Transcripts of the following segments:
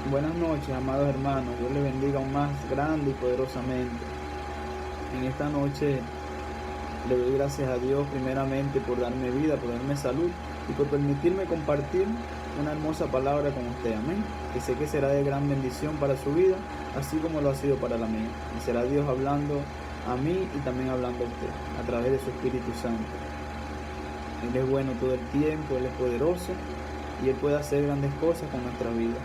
Buenas noches, amados hermanos. Dios les bendiga aún más grande y poderosamente. En esta noche le doy gracias a Dios primeramente por darme vida, por darme salud y por permitirme compartir una hermosa palabra con usted. Amén. Que sé que será de gran bendición para su vida, así como lo ha sido para la mía. Y será Dios hablando a mí y también hablando a usted a través de su Espíritu Santo. Él es bueno todo el tiempo, Él es poderoso y Él puede hacer grandes cosas con nuestra vida.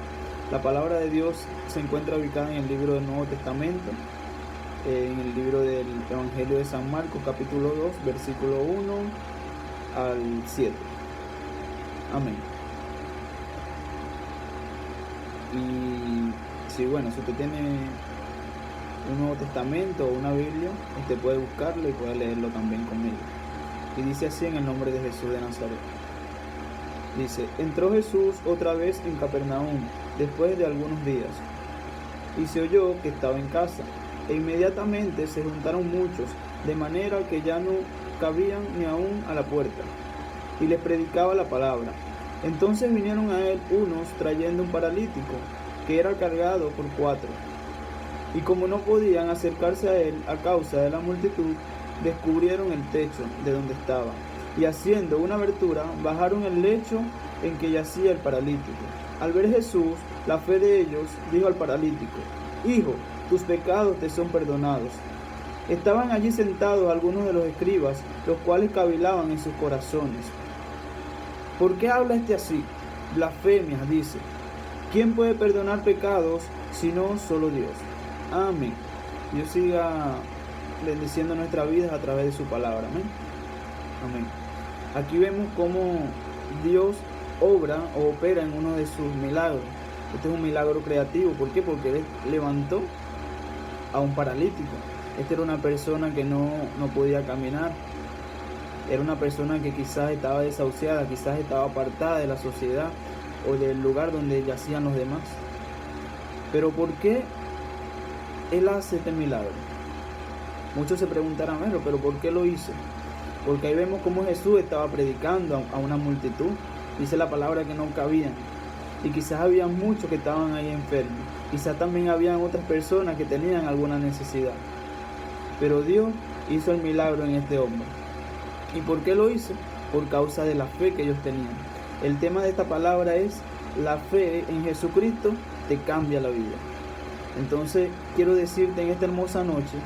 La palabra de Dios se encuentra ubicada en el libro del Nuevo Testamento, en el libro del Evangelio de San Marcos, capítulo 2, versículo 1 al 7. Amén. Y si usted tiene un Nuevo Testamento o una Biblia, usted puede buscarlo y puede leerlo también conmigo. Y dice así en el nombre de Jesús de Nazaret. Dice: entró Jesús otra vez en Capernaum después de algunos días, y se oyó que estaba en casa, e inmediatamente se juntaron muchos, de manera que ya no cabían ni aún a la puerta, y les predicaba la palabra. Entonces vinieron a él unos trayendo un paralítico, que era cargado por 4, y como no podían acercarse a él a causa de la multitud, descubrieron el techo de donde estaba, y haciendo una abertura, bajaron el lecho en que yacía el paralítico. Al ver Jesús la fe de ellos, dijo al paralítico: hijo, tus pecados te son perdonados. Estaban allí sentados algunos de los escribas, los cuales cavilaban en sus corazones: ¿por qué habla este así? Blasfemias dice. ¿Quién puede perdonar pecados sino solo Dios? Amén. Dios siga bendiciendo nuestras vidas a través de su palabra. Amén. Amén. Aquí vemos cómo Dios obra o opera en uno de sus milagros. Este es un milagro creativo. ¿Por qué? Porque Él levantó a un paralítico. Esta era una persona que no podía caminar. Era una persona que quizás estaba desahuciada, quizás estaba apartada de la sociedad o del lugar donde yacían los demás. Pero ¿por qué Él hace este milagro? Muchos se preguntarán: pero ¿por qué lo hizo? Porque ahí vemos cómo Jesús estaba predicando a una multitud. Dice la palabra que no cabían. Y quizás había muchos que estaban ahí enfermos. Quizás también habían otras personas que tenían alguna necesidad. Pero Dios hizo el milagro en este hombre. ¿Y por qué lo hizo? Por causa de la fe que ellos tenían. El tema de esta palabra es: la fe en Jesucristo te cambia la vida. Entonces quiero decirte en esta hermosa noche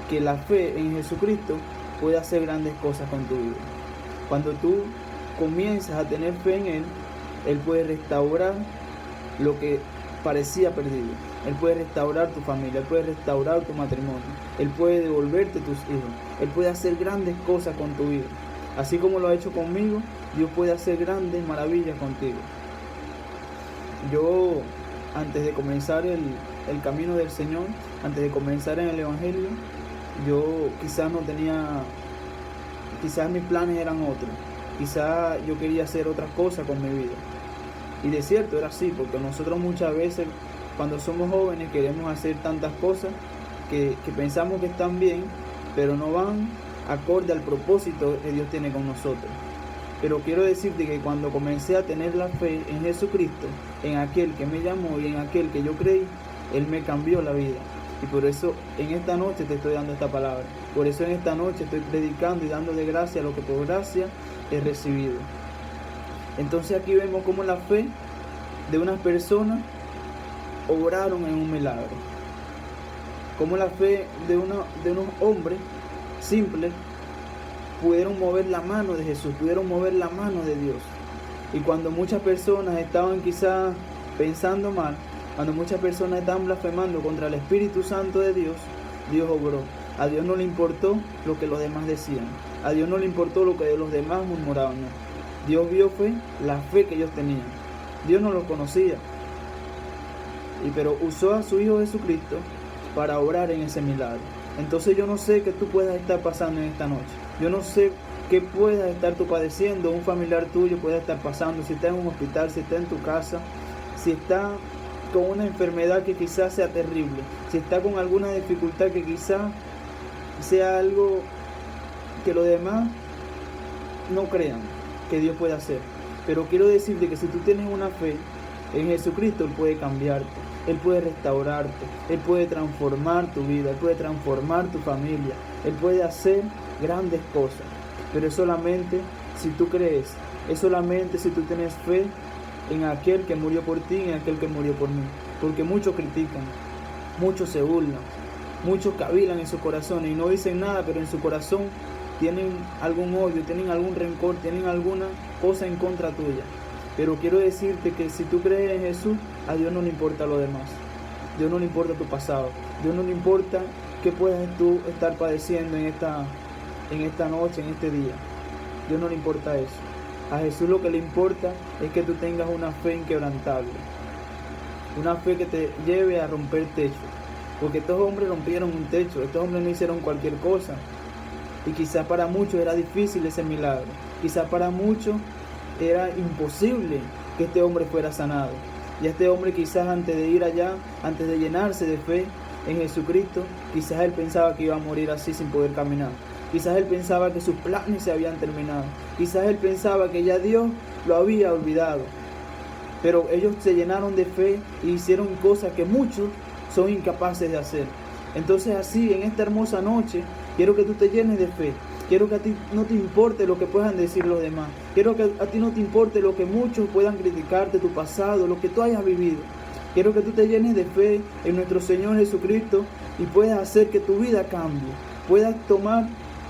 que la fe en Jesucristo puede hacer grandes cosas con tu vida. Cuando tú comienzas a tener fe en Él, Él puede restaurar lo que parecía perdido. Él puede restaurar tu familia, Él puede restaurar tu matrimonio, Él puede devolverte tus hijos, Él puede hacer grandes cosas con tu vida. Así como lo ha hecho conmigo, Dios puede hacer grandes maravillas contigo. Yo, antes de comenzar el camino del Señor, antes de comenzar en el Evangelio, yo quizás no tenía, quizás mis planes eran otros, quizás yo quería hacer otras cosas con mi vida. Y de cierto era así, porque nosotros muchas veces cuando somos jóvenes queremos hacer tantas cosas que pensamos que están bien, pero no van acorde al propósito que Dios tiene con nosotros. Pero quiero decirte que cuando comencé a tener la fe en Jesucristo, en aquel que me llamó y en aquel que yo creí, Él me cambió la vida. Y por eso en esta noche te estoy dando esta palabra. Por eso en esta noche estoy predicando y dándole gracia a lo que por gracia he recibido. Entonces aquí vemos cómo la fe de unas personas obraron en un milagro. Cómo la fe de unos hombres simples pudieron mover la mano de Jesús, pudieron mover la mano de Dios. Y cuando muchas personas estaban quizás pensando mal, cuando muchas personas estaban blasfemando contra el Espíritu Santo de Dios, Dios obró. A Dios no le importó lo que los demás decían. A Dios no le importó lo que los demás murmuraban. No. Dios vio la fe que ellos tenían. Dios no los conocía, pero usó a su Hijo Jesucristo para obrar en ese milagro. Entonces yo no sé qué tú puedas estar pasando en esta noche. Yo no sé qué puedas estar tú padeciendo, un familiar tuyo pueda estar pasando, si está en un hospital, si está en tu casa, si está con una enfermedad que quizás sea terrible, si está con alguna dificultad que quizás sea algo que los demás no crean que Dios puede hacer. Pero quiero decirte que si tú tienes una fe En Jesucristo Él puede cambiarte, Él puede restaurarte, Él puede transformar tu vida, Él puede transformar tu familia, Él puede hacer grandes cosas. Pero es solamente si tú crees, es solamente si tú tienes fe en aquel que murió por ti y en aquel que murió por mí. Porque muchos critican, muchos se burlan, muchos cavilan en su corazón y no dicen nada, pero en su corazón tienen algún odio, tienen algún rencor, tienen alguna cosa en contra tuya. Pero quiero decirte que si tú crees en Jesús, a Dios no le importa lo demás. Dios no le importa tu pasado. Dios no le importa qué puedas tú estar padeciendo en esta noche, en este día. Dios no le importa eso. A Jesús lo que le importa es que tú tengas una fe inquebrantable. Una fe que te lleve a romper techo. Porque estos hombres rompieron un techo. Estos hombres no hicieron cualquier cosa. Y quizás para muchos era difícil ese milagro. Quizás para muchos era imposible que este hombre fuera sanado. Y este hombre quizás antes de ir allá, antes de llenarse de fe en Jesucristo, quizás él pensaba que iba a morir así sin poder caminar. Quizás él pensaba que sus planes se habían terminado. Quizás él pensaba que ya Dios lo había olvidado. Pero ellos se llenaron de fe y hicieron cosas que muchos son incapaces de hacer. Entonces así, en esta hermosa noche, quiero que tú te llenes de fe. Quiero que a ti no te importe lo que puedan decir los demás. Quiero que a ti no te importe lo que muchos puedan criticarte, tu pasado, lo que tú hayas vivido. Quiero que tú te llenes de fe en nuestro Señor Jesucristo y puedas hacer que tu vida cambie. Puedas tomar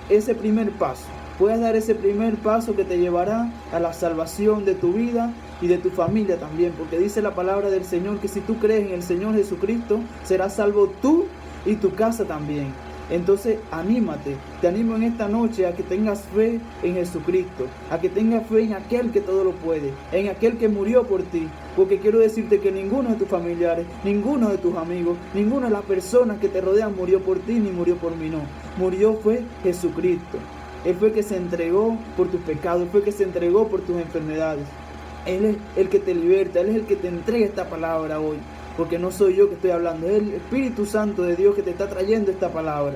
ese primer paso. Puedas dar ese primer paso que te llevará a la salvación de tu vida y de tu familia también. Porque dice la palabra del Señor que si tú crees en el Señor Jesucristo, serás salvo tú y tu casa también. Entonces anímate, te animo en esta noche a que tengas fe en Jesucristo, a que tengas fe en aquel que todo lo puede, en aquel que murió por ti, porque quiero decirte que ninguno de tus familiares, ninguno de tus amigos, ninguna de las personas que te rodean murió por ti ni murió por mí, no, murió fue Jesucristo. Él fue el que se entregó por tus pecados, Él fue el que se entregó por tus enfermedades. Él es el que te liberta, Él es el que te entrega esta palabra hoy. Porque no soy yo que estoy hablando, es el Espíritu Santo de Dios que te está trayendo esta palabra.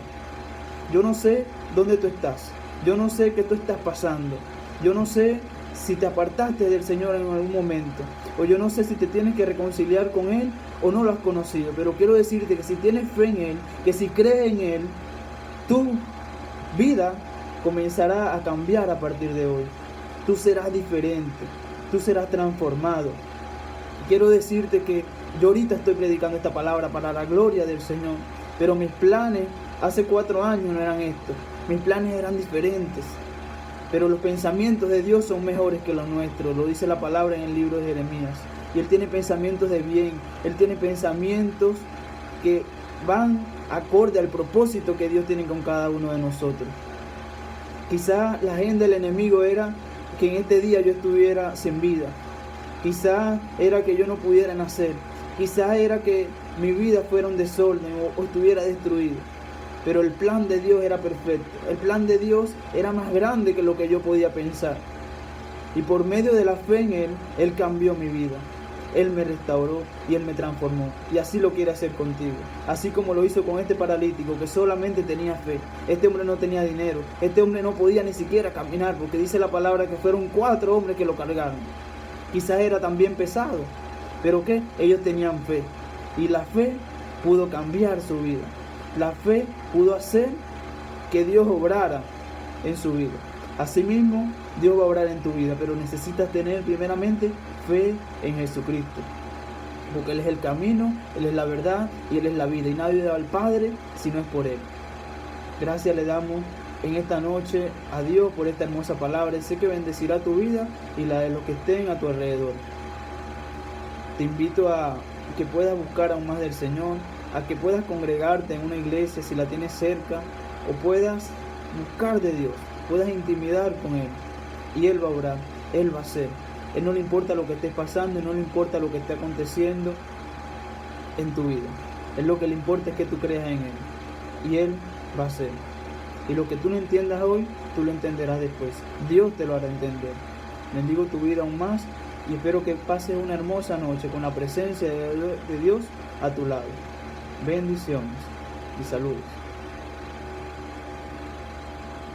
Yo no sé dónde tú estás, yo no sé qué tú estás pasando, yo no sé si te apartaste del Señor en algún momento, o yo no sé si te tienes que reconciliar con Él o no lo has conocido, pero quiero decirte que si tienes fe en Él, que si crees en Él, tu vida comenzará a cambiar a partir de hoy. Tú serás diferente, tú serás transformado. Quiero decirte que yo ahorita estoy predicando esta palabra para la gloria del Señor, pero mis planes hace 4 años no eran estos, mis planes eran diferentes, pero los pensamientos de Dios son mejores que los nuestros, lo dice la palabra en el libro de Jeremías, y Él tiene pensamientos de bien, Él tiene pensamientos que van acorde al propósito que Dios tiene con cada uno de nosotros. Quizá la agenda del enemigo era que en este día yo estuviera sin vida, quizá era que yo no pudiera nacer, quizá era que mi vida fuera un desorden o estuviera destruido. Pero el plan de Dios era perfecto. El plan de Dios era más grande que lo que yo podía pensar. Y por medio de la fe en Él, Él cambió mi vida. Él me restauró y Él me transformó. Y así lo quiere hacer contigo. Así como lo hizo con este paralítico que solamente tenía fe. Este hombre no tenía dinero. Este hombre no podía ni siquiera caminar porque dice la palabra que fueron 4 hombres que lo cargaron. Quizás era también pesado. Pero ¿qué? Ellos tenían fe. Y la fe pudo cambiar su vida. La fe pudo hacer que Dios obrara en su vida. Asimismo, Dios va a obrar en tu vida, pero necesitas tener primeramente fe en Jesucristo. Porque Él es el camino, Él es la verdad y Él es la vida. Y nadie va al Padre si no es por Él. Gracias le damos en esta noche a Dios por esta hermosa palabra. Sé que bendecirá tu vida y la de los que estén a tu alrededor. Te invito a que puedas buscar aún más del Señor, a que puedas congregarte en una iglesia si la tienes cerca, o puedas buscar de Dios, puedas intimidar con Él, y Él va a obrar, Él va a hacer. Él no le importa lo que estés pasando, no le importa lo que esté aconteciendo en tu vida. Él lo que le importa es que tú creas en Él, y Él va a hacer. Y lo que tú no entiendas hoy, tú lo entenderás después. Dios te lo hará entender. Bendigo tu vida aún más, y espero que pases una hermosa noche con la presencia de Dios a tu lado. Bendiciones y saludos.